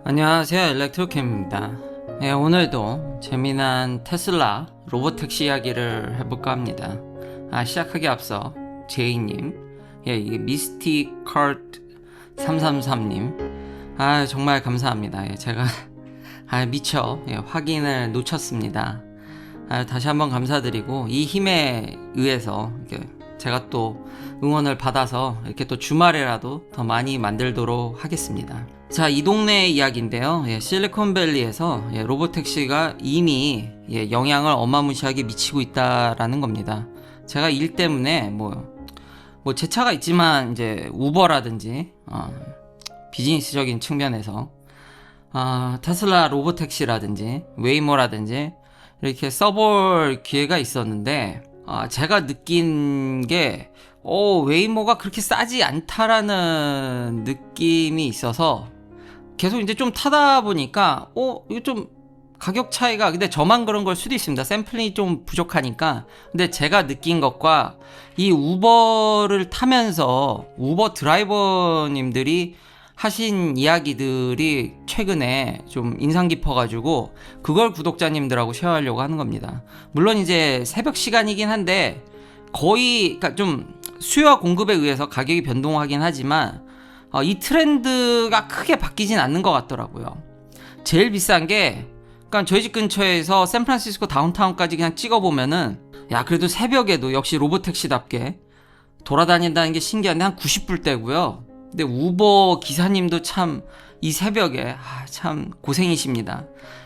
안녕하세요, 일렉트로캠입니다. 오늘도 재미난 테슬라 로보택시 이야기를 해볼까 합니다. 시작하기 앞서 제이님, 이게 미스티컬트 333님, 정말 감사합니다. 제가 미처 확인을 놓쳤습니다. 다시 한번 감사드리고, 이 힘에 의해서 제가 또 응원을 받아서 이렇게 또 주말에라도 더 많이 만들도록 하겠습니다. 자, 이 동네 이야기인데요. 실리콘밸리에서 로보택시가 이미 영향을 어마무시하게 미치고 있다라는 겁니다. 제가 일 때문에 제 차가 있지만 이제 우버라든지 비즈니스적인 측면에서 테슬라 로보택시라든지 웨이모라든지 이렇게 써볼 기회가 있었는데 제가 느낀 게 웨이모가 그렇게 싸지 않다라는 느낌이 있어서 계속 이제 좀 타다 보니까 이거 좀 가격 차이가, 근데 저만 그런 걸 수도 있습니다. 샘플링이 좀 부족하니까. 근데 제가 느낀 것과 이 우버를 타면서 우버 드라이버님들이 하신 이야기들이 최근에 좀 인상 깊어가지고 그걸 구독자님들하고 쉐어하려고 하는 겁니다. 물론 이제 새벽 시간이긴 한데 거의, 그러니까 좀 수요와 공급에 의해서 가격이 변동하긴 하지만 이 트렌드가 크게 바뀌진 않는 것 같더라고요. 제일 비싼 게, 그러니까 저희 집 근처에서 샌프란시스코 다운타운까지 그냥 찍어보면은 그래도 새벽에도 역시 로보택시답게 돌아다닌다는 게 신기한데 한 90불대고요. 근데 우버 기사님도 참 이 새벽에 참 고생이십니다.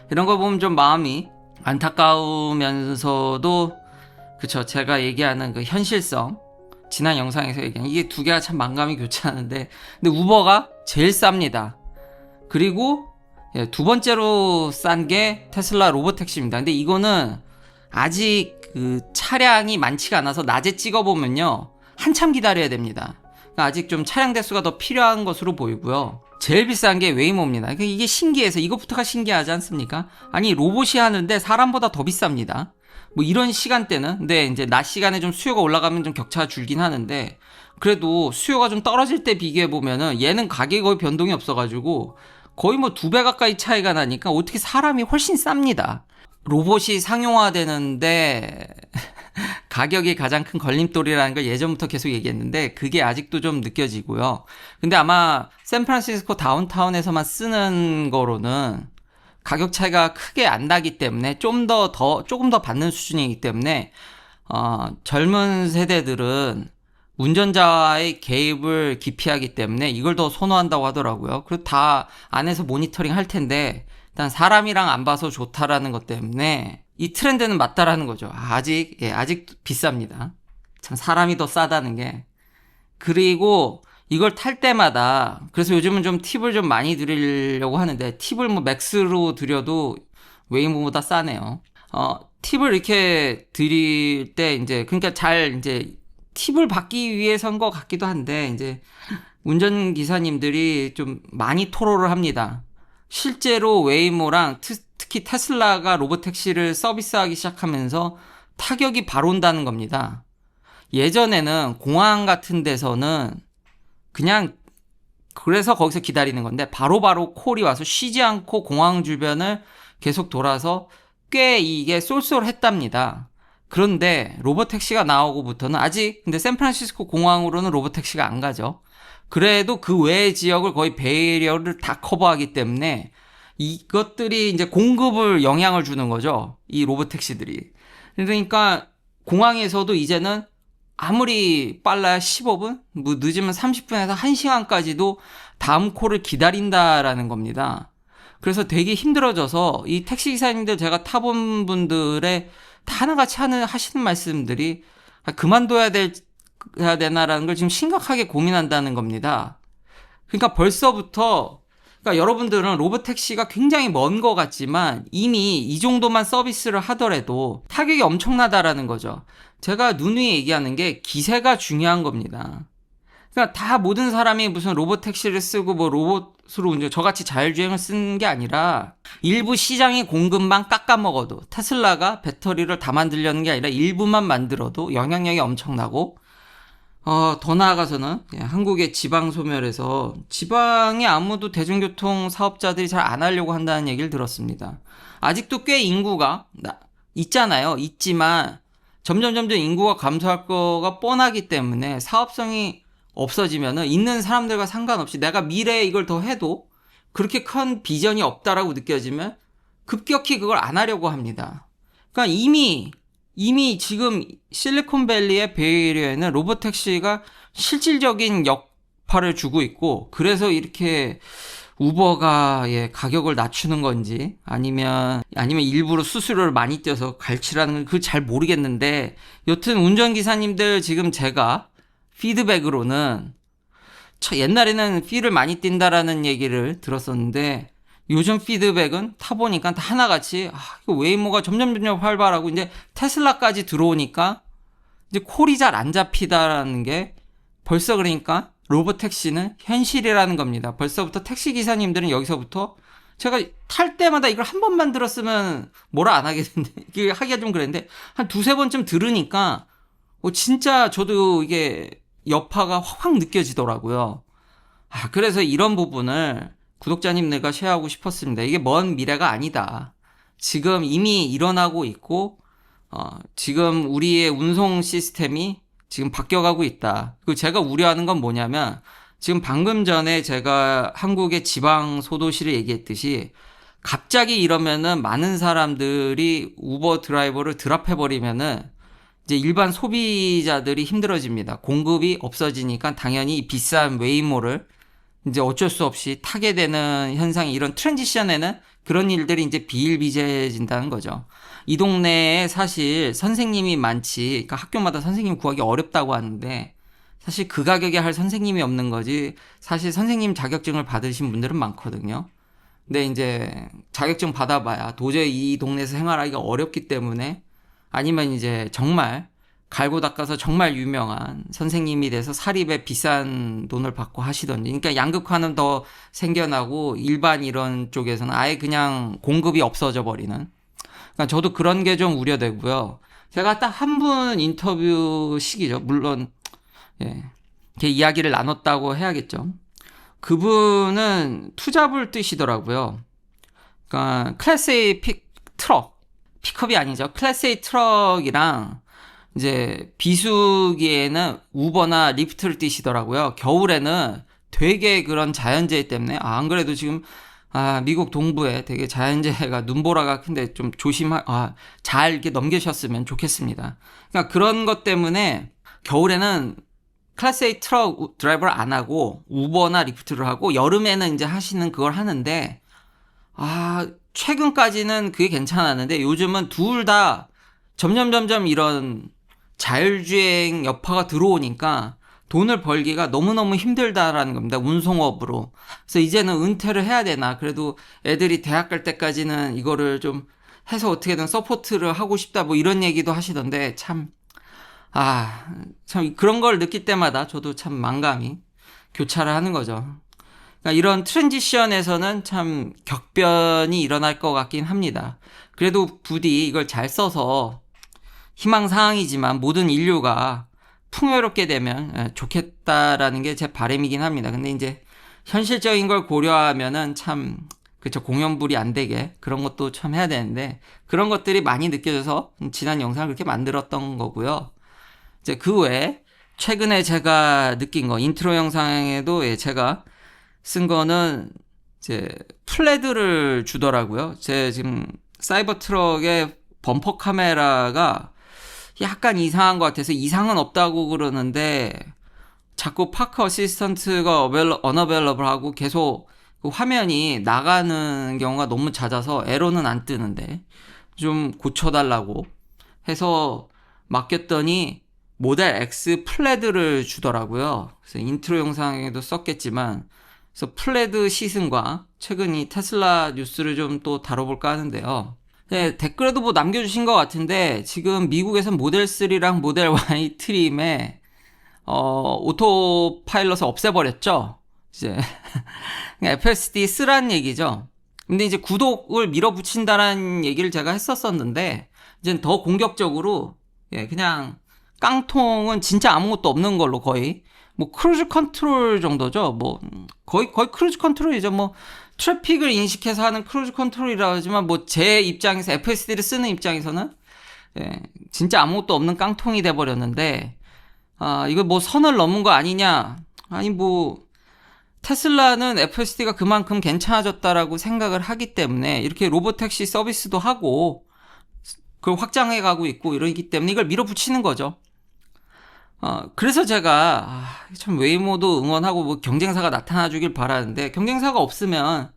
이런 거 보면 좀 마음이 안타까우면서도, 그쵸, 제가 얘기하는 그 현실성, 지난 영상에서 얘기한 이게 두 개가 참 만감이 교차하는데, 근데 우버가 제일 쌉니다. 그리고 두 번째로 싼 게 테슬라 로보택시입니다. 근데 이거는 아직 그 차량이 많지가 않아서 낮에 찍어보면요 한참 기다려야 됩니다. 그러니까 아직 좀 차량 대수가 더 필요한 것으로 보이고요. 제일 비싼 게 웨이모입니다. 그러니까 이게 신기해서, 이것부터가 신기하지 않습니까? 아니, 로봇이 하는데 사람보다 더 비쌉니다. 이런 시간대는, 근데 이제 낮 시간에 좀 수요가 올라가면 좀 격차가 줄긴 하는데, 그래도 수요가 좀 떨어질 때 비교해보면은 얘는 가격이 거의 변동이 없어가지고 거의 2배 가까이 차이가 나니까 어떻게 사람이 훨씬 쌉니다. 로봇이 상용화되는데 가격이 가장 큰 걸림돌이라는 걸 예전부터 계속 얘기했는데 그게 아직도 좀 느껴지고요. 근데 아마 샌프란시스코 다운타운에서만 쓰는 거로는 가격 차이가 크게 안 나기 때문에 조금 더 받는 수준이기 때문에 젊은 세대들은 운전자의 개입을 기피하기 때문에 이걸 더 선호한다고 하더라고요. 그리고 다 안에서 모니터링 할 텐데 일단 사람이랑 안 봐서 좋다라는 것 때문에 이 트렌드는 맞다라는 거죠. 아직 비쌉니다. 참 사람이 더 싸다는 게. 그리고 이걸 탈 때마다, 그래서 요즘은 좀 팁을 좀 많이 드리려고 하는데, 팁을 맥스로 드려도 웨이모보다 싸네요. 팁을 이렇게 드릴 때 그러니까 팁을 받기 위해서인 것 같기도 한데, 운전기사님들이 좀 많이 토로를 합니다. 실제로 웨이모랑 특히 테슬라가 로보택시를 서비스하기 시작하면서 타격이 바로 온다는 겁니다. 예전에는 공항 같은 데서는 그냥, 그래서 거기서 기다리는 건데 바로바로 콜이 와서 쉬지 않고 공항 주변을 계속 돌아서 꽤 이게 쏠쏠했답니다. 그런데 로보택시가 나오고부터는 근데 샌프란시스코 공항으로는 로보택시가 안 가죠. 그래도 그 외의 지역을 거의 베이에리어를 다 커버하기 때문에 이것들이 이제 공급을 영향을 주는 거죠. 이 로보택시들이. 그러니까 공항에서도 이제는 아무리 빨라야 15분? 늦으면 30분에서 1시간까지도 다음 콜을 기다린다라는 겁니다. 그래서 되게 힘들어져서 이 택시기사님들 제가 타본 분들의 다 하나같이 하시는 말씀들이 그만둬야 되나라는 걸 지금 심각하게 고민한다는 겁니다. 그러니까 벌써부터, 그러니까 여러분들은 로보택시가 굉장히 먼 것 같지만 이미 이 정도만 서비스를 하더라도 타격이 엄청나다라는 거죠. 제가 누누이 얘기하는 게 기세가 중요한 겁니다. 그러니까 다 모든 사람이 무슨 로보택시를 쓰고 로봇으로 저같이 자율주행을 쓰는 게 아니라 일부 시장의 공급만 깎아먹어도, 테슬라가 배터리를 다 만들려는 게 아니라 일부만 만들어도 영향력이 엄청나고 더 나아가서는 한국의 지방 소멸에서 지방에 아무도 대중교통 사업자들이 잘 안 하려고 한다는 얘기를 들었습니다. 아직도 꽤 인구가 있잖아요. 있지만 점점 인구가 감소할 거가 뻔하기 때문에 사업성이 없어지면은 있는 사람들과 상관없이 내가 미래에 이걸 더 해도 그렇게 큰 비전이 없다라고 느껴지면 급격히 그걸 안 하려고 합니다. 그러니까 이미 지금 실리콘밸리의 베이에리어에는 로보택시가 실질적인 역할을 주고 있고, 그래서 이렇게 우버가 가격을 낮추는 건지 아니면 일부러 수수료를 많이 떼서 갈취라는 건 그걸 잘 모르겠는데, 여튼 운전기사님들 지금 제가 피드백으로는 옛날에는 피를 많이 띈다라는 얘기를 들었었는데 요즘 피드백은 타보니까 다 하나같이 이거 웨이모가 점점 활발하고 이제 테슬라까지 들어오니까 이제 콜이 잘 안 잡히다라는 게 벌써, 그러니까 로보택시는 현실이라는 겁니다. 벌써부터 택시기사님들은 여기서부터, 제가 탈 때마다 이걸 한 번만 들었으면 뭐라 안 하겠는데 이게 하기가 좀 그랬는데 한 두세 번쯤 들으니까 진짜 저도 이게 여파가 확 느껴지더라고요. 그래서 이런 부분을 구독자님들과 쉐어하고 싶었습니다. 이게 먼 미래가 아니다. 지금 이미 일어나고 있고, 지금 우리의 운송 시스템이 지금 바뀌어가고 있다. 그리고 제가 우려하는 건 뭐냐면, 지금 방금 전에 제가 한국의 지방 소도시를 얘기했듯이, 갑자기 이러면은 많은 사람들이 우버 드라이버를 드랍해버리면은, 이제 일반 소비자들이 힘들어집니다. 공급이 없어지니까 당연히 비싼 웨이모를 이제 어쩔 수 없이 타게 되는 현상이, 이런 트랜지션에는 그런 일들이 이제 비일비재해진다는 거죠. 이 동네에 사실 선생님이 많지, 그러니까 학교마다 선생님 구하기 어렵다고 하는데, 사실 그 가격에 할 선생님이 없는 거지, 사실 선생님 자격증을 받으신 분들은 많거든요. 근데 이제 자격증 받아봐야 도저히 이 동네에서 생활하기가 어렵기 때문에, 아니면 이제 정말 갈고 닦아서 정말 유명한 선생님이 돼서 사립에 비싼 돈을 받고 하시던지, 그러니까 양극화는 더 생겨나고 일반 이런 쪽에서는 아예 그냥 공급이 없어져 버리는, 그러니까 저도 그런 게 좀 우려되고요. 제가 딱 한 분 인터뷰식이죠. 물론 이렇게 이야기를 나눴다고 해야겠죠. 그분은 투잡을 뛰시더라고요. 그러니까 클래스 A 픽업이 아니죠. 클래스 A 트럭이랑 이제 비수기에는 우버나 리프트를 뛰시더라고요. 겨울에는 되게 그런 자연재해 때문에, 안 그래도 지금 미국 동부에 되게 자연재해가 눈보라가 큰데 좀 잘 이렇게 넘기셨으면 좋겠습니다. 그러니까 그런 것 때문에 겨울에는 클래스 A 트럭 드라이버를 안 하고 우버나 리프트를 하고, 여름에는 이제 하시는 그걸 하는데, 최근까지는 그게 괜찮았는데 요즘은 둘 다 점점 이런 자율주행 여파가 들어오니까 돈을 벌기가 너무너무 힘들다라는 겁니다. 운송업으로. 그래서 이제는 은퇴를 해야 되나, 그래도 애들이 대학 갈 때까지는 이거를 좀 해서 어떻게든 서포트를 하고 싶다, 뭐 이런 얘기도 하시던데, 참 그런 걸 느낄 때마다 저도 참 만감이 교차를 하는 거죠. 그러니까 이런 트랜지션에서는 참 격변이 일어날 것 같긴 합니다. 그래도 부디 이걸 잘 써서, 희망사항이지만 모든 인류가 풍요롭게 되면 좋겠다라는 게 제 바람이긴 합니다. 근데 이제 현실적인 걸 고려하면은 참, 그쵸, 공연불이 안 되게 그런 것도 참 해야 되는데, 그런 것들이 많이 느껴져서 지난 영상을 그렇게 만들었던 거고요. 이제 그 외에 최근에 제가 느낀 거, 인트로 영상에도 제가 쓴 거는 이제 플레드를 주더라고요. 제 지금 사이버 트럭의 범퍼 카메라가 약간 이상한 것 같아서, 이상은 없다고 그러는데 자꾸 파크 어시스턴트가 unavailable 하고 계속 그 화면이 나가는 경우가 너무 잦아서 에러는 안 뜨는데 좀 고쳐달라고 해서 맡겼더니 모델 X 플레드를 주더라고요. 그래서 인트로 영상에도 썼겠지만, 그래서 플레드 시승과 최근 이 테슬라 뉴스를 좀 또 다뤄볼까 하는데요. 댓글에도 뭐 남겨주신 것 같은데, 지금 미국에선 모델 3랑 모델 Y 트림에 오토 파일럿을 없애버렸죠. 이제 FSD 쓰란 얘기죠. 근데 이제 구독을 밀어붙인다라는 얘기를 제가 했었었는데, 이제 더 공격적으로 그냥 깡통은 진짜 아무것도 없는 걸로 거의 뭐 크루즈 컨트롤 정도죠. 뭐 거의 크루즈 컨트롤이죠. 뭐 트래픽을 인식해서 하는 크루즈 컨트롤이라 하지만 뭐 제 입장에서 FSD를 쓰는 입장에서는 예, 진짜 아무것도 없는 깡통이 돼버렸는데 이거 뭐 선을 넘은 거 아니냐? 아니 뭐 테슬라는 FSD가 그만큼 괜찮아졌다라고 생각을 하기 때문에 이렇게 로보택시 서비스도 하고 그걸 확장해 가고 있고 이러기 때문에 이걸 밀어붙이는 거죠. 그래서 제가 참 웨이모도 응원하고 뭐 경쟁사가 나타나 주길 바라는데 경쟁사가 없으면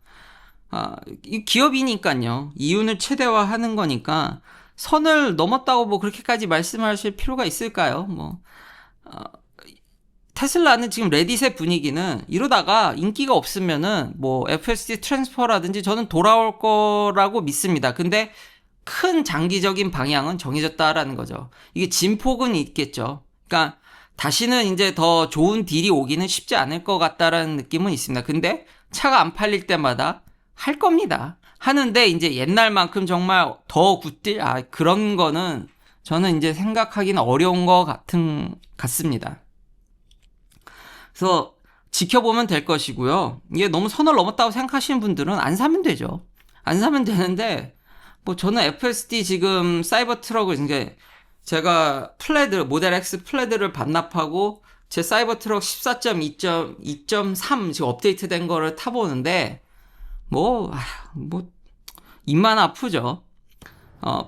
이 기업이니까요. 이윤을 최대화하는 거니까 선을 넘었다고 뭐 그렇게까지 말씀하실 필요가 있을까요? 뭐 테슬라는 지금 레딧의 분위기는 이러다가 인기가 없으면은 뭐 FSD 트랜스퍼라든지 저는 돌아올 거라고 믿습니다. 근데 큰 장기적인 방향은 정해졌다라는 거죠. 이게 진폭은 있겠죠. 그러니까 다시는 이제 더 좋은 딜이 오기는 쉽지 않을 것 같다라는 느낌은 있습니다. 근데 차가 안 팔릴 때마다 할 겁니다. 하는데 이제 옛날만큼 정말 더 굿딜 그런 거는 저는 이제 생각하기는 어려운 것 같습니다. 그래서 지켜보면 될 것이고요. 이게 너무 선을 넘었다고 생각하시는 분들은 안 사면 되죠. 안 사면 되는데 뭐 저는 FSD 지금 사이버 트럭을 이제 제가 모델 X 플레드를 반납하고 제 사이버 트럭 14.2.3 지금 업데이트된 거를 타보는데 뭐 입만 아프죠.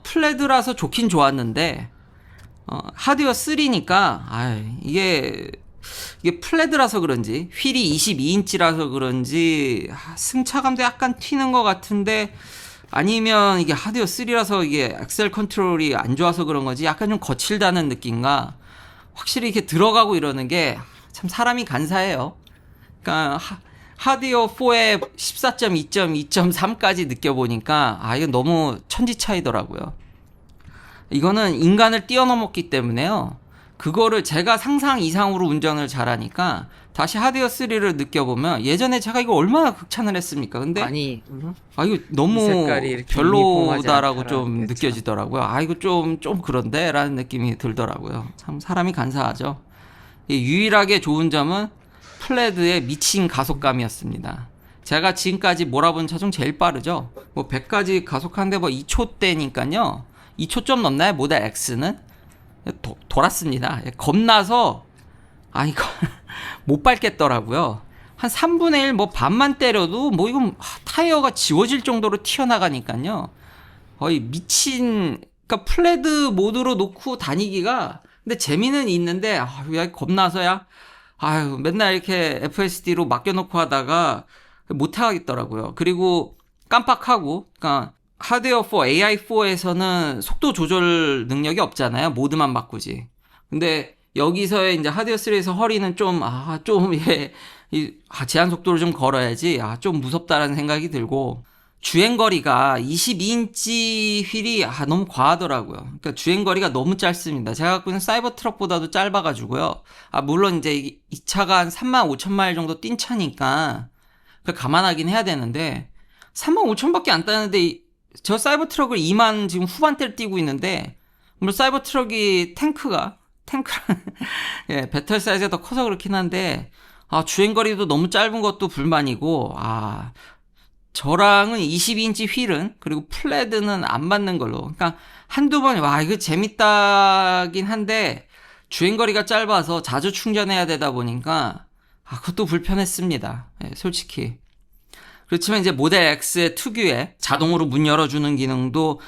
플레드라서 좋긴 좋았는데 하드웨어 3니까 이게 플레드라서 그런지 휠이 22인치라서 그런지 승차감도 약간 튀는 것 같은데 아니면 이게 하드웨어 3라서 이게 엑셀 컨트롤이 안 좋아서 그런 거지 약간 좀 거칠다는 느낌과 확실히 이렇게 들어가고 이러는 게 참 사람이 간사해요. 그러니까 하드웨어 4에 14.2.2.3까지 느껴보니까 이건 너무 천지 차이더라고요. 이거는 인간을 뛰어넘었기 때문에요. 그거를 제가 상상 이상으로 운전을 잘하니까 다시 하드웨어 3를 느껴보면 예전에 제가 이거 얼마나 극찬을 했습니까? 근데 이거 너무 별로다라고 좀 느껴지더라고요. 이거 좀 그런데? 라는 느낌이 들더라고요. 참 사람이 간사하죠. 유일하게 좋은 점은 플레드의 미친 가속감이었습니다. 제가 지금까지 몰아본 차 중 제일 빠르죠. 뭐 100까지 가속하는데 뭐 2초대니까요. 2초 좀 넘나요? 모델 X는? 돌았습니다. 겁나서 이거 못 밟겠더라고요. 한 3분의 1 뭐 반만 때려도 뭐 이건 타이어가 지워질 정도로 튀어나가니까요. 거의 미친 그러니까 플레드 모드로 놓고 다니기가 근데 재미는 있는데 야 겁나서야 맨날 이렇게 FSD로 맡겨놓고 하다가 못 하겠더라고요. 그리고 깜빡하고 그러니까 하드웨어 4, AI4에서는 속도 조절 능력이 없잖아요. 모드만 바꾸지. 근데 여기서의 이제 하드웨어 3에서 허리는 제한 속도를 좀 걸어야지. 좀 무섭다라는 생각이 들고 주행거리가 22인치 휠이 너무 과하더라고요. 그러니까 주행거리가 너무 짧습니다. 제가 갖고 있는 사이버 트럭보다도 짧아가지고요. 물론 이제 이 차가 한 35,000마일 정도 뛴 차니까 그걸 감안하긴 해야 되는데 35,000밖에 안 따는데 저 사이버 트럭을 2만 지금 후반대를 뛰고 있는데 물론 사이버 트럭이 탱크가 배터리 사이즈가 더 커서 그렇긴 한데 주행거리도 너무 짧은 것도 불만이고 저랑은 22인치 휠은 그리고 플레드는 안 맞는 걸로 그러니까 한두 번 이거 재밌다긴 한데 주행거리가 짧아서 자주 충전해야 되다 보니까 그것도 불편했습니다. 솔직히. 그렇지만 이제 모델 X의 특유의 자동으로 문 열어주는 기능도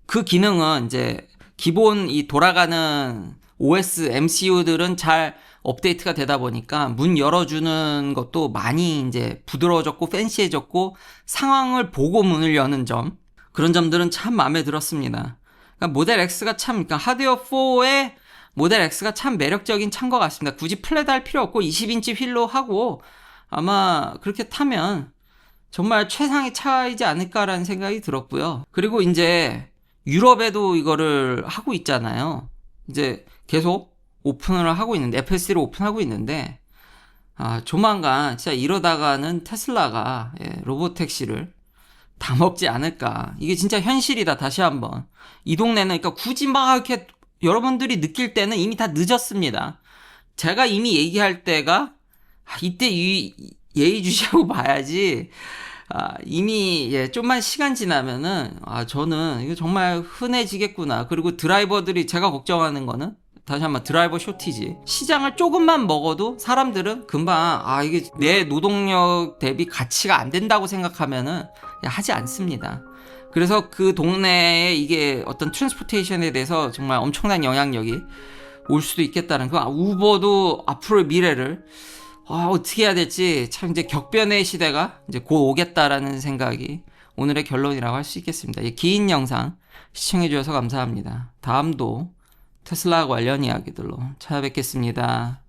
그 기능은 이제 기본 이 돌아가는 OS, MCU들은 잘 업데이트가 되다 보니까 문 열어주는 것도 많이 이제 부드러워졌고 팬시해졌고 상황을 보고 문을 여는 점 그런 점들은 참 마음에 들었습니다. 그러니까 모델 X가 그러니까 하드웨어 4의 모델 X가 참 매력적인 차인 것 같습니다. 굳이 플랫 할 필요 없고 20인치 휠로 하고 아마 그렇게 타면 정말 최상의 차이지 않을까라는 생각이 들었고요. 그리고 이제 유럽에도 이거를 하고 있잖아요. 이제 계속 오픈을 하고 있는데 FSD로 오픈하고 있는데 조만간 진짜 이러다가는 테슬라가 로보택시를 다 먹지 않을까. 이게 진짜 현실이다. 다시 한번 이 동네는 그러니까 굳이 막 이렇게 여러분들이 느낄 때는 이미 다 늦었습니다. 제가 이미 얘기할 때가 이때 예의주시하고 봐야지. 이미 좀만 시간 지나면은 저는 이거 정말 흔해지겠구나. 그리고 드라이버들이 제가 걱정하는 거는 다시 한번 드라이버 쇼티지. 시장을 조금만 먹어도 사람들은 금방 이게 내 노동력 대비 가치가 안 된다고 생각하면은 하지 않습니다. 그래서 그 동네에 이게 어떤 트랜스포테이션에 대해서 정말 엄청난 영향력이 올 수도 있겠다는 그 우버도 앞으로의 미래를 어떻게 해야 될지 참 이제 격변의 시대가 이제 곧 오겠다라는 생각이 오늘의 결론이라고 할 수 있겠습니다. 긴 영상 시청해 주셔서 감사합니다. 다음도 테슬라 관련 이야기들로 찾아뵙겠습니다.